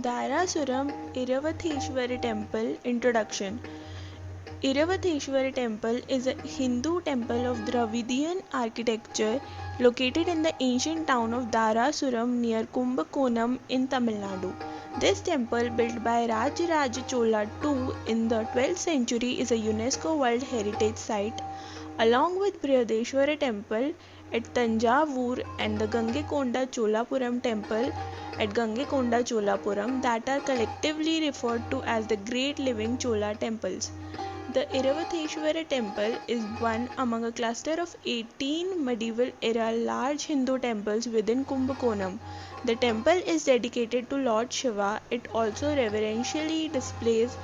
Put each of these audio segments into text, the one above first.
Dharasuram Iravatheshwara Temple Introduction. Iravatheshwara Temple is a Hindu temple of Dravidian architecture located in the ancient town of Dharasuram near Kumbakonam in Tamil Nadu. This temple, built by Rajaraja Chola II in the 12th century, is a UNESCO World Heritage Site, along with Brihadeshwara Temple at Tanjavur and the Gangekonda Cholapuram Temple at Gangekonda Cholapuram, that are collectively referred to as the Great Living Chola Temples. The Iravatheshwara Temple is one among a cluster of 18 medieval era large Hindu temples within Kumbakonam. The temple is dedicated to Lord Shiva. It also reverentially displays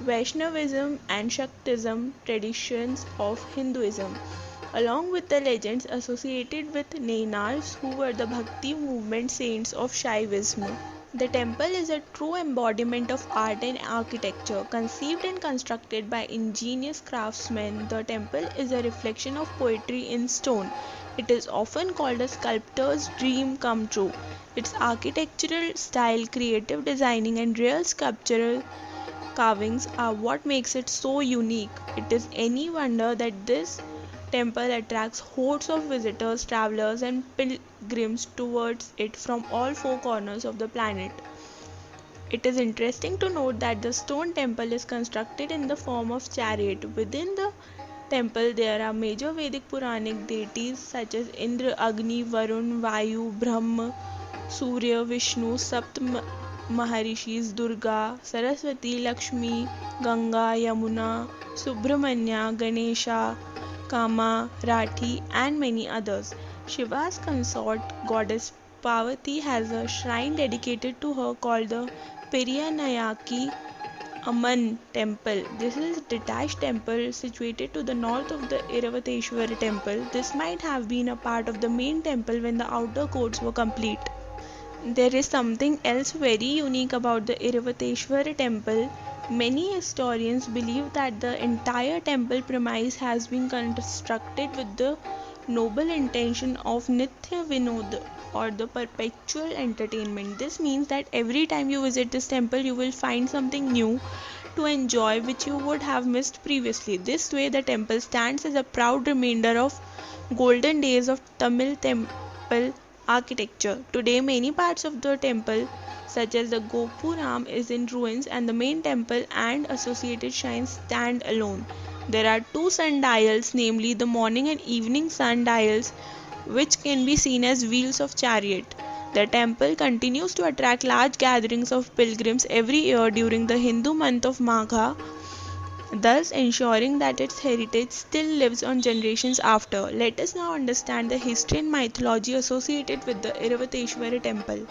Vaishnavism and Shaktism traditions of Hinduism, along with the legends associated with Nainars, who were the Bhakti movement saints of Shaivism. The temple is a true embodiment of art and architecture. Conceived and constructed by ingenious craftsmen, the temple is a reflection of poetry in stone. It is often called a sculptor's dream come true. Its architectural style, creative designing, and real sculptural carvings are what makes it so unique. It is any wonder that this temple attracts hordes of visitors, travelers, and pilgrims towards it from all four corners of the planet. It is interesting to note that the stone temple is constructed in the form of chariot. Within the temple, there are major Vedic Puranic deities such as Indra, Agni, Varun, Vayu, Brahma, Surya, Vishnu, Sapt Maharishis, Durga, Saraswati, Lakshmi, Ganga, Yamuna, Subramanya, Ganesha, Kama, Rathi, and many others. Shiva's consort goddess Parvati has a shrine dedicated to her called the Piriyanayaki Amman temple. This is a detached temple situated to the north of the Iravatheshwara temple. This might have been a part of the main temple when the outer courts were complete. There is something else very unique about the Iravatheshwara temple. Many historians believe that the entire temple premise has been constructed with the noble intention of Nitya Vinod, or the perpetual entertainment. This means that every time you visit this temple, you will find something new to enjoy which you would have missed previously. This way, the temple stands as a proud reminder of golden days of Tamil temple architecture. Today, many parts of the temple, such as the Gopuram, is in ruins, and the main temple and associated shrines stand alone. There are two sundials, namely the morning and evening sundials, which can be seen as wheels of chariot. The temple continues to attract large gatherings of pilgrims every year during the Hindu month of Magha, thus ensuring that its heritage still lives on generations after. Let us now understand the history and mythology associated with the Iravatheshwara temple.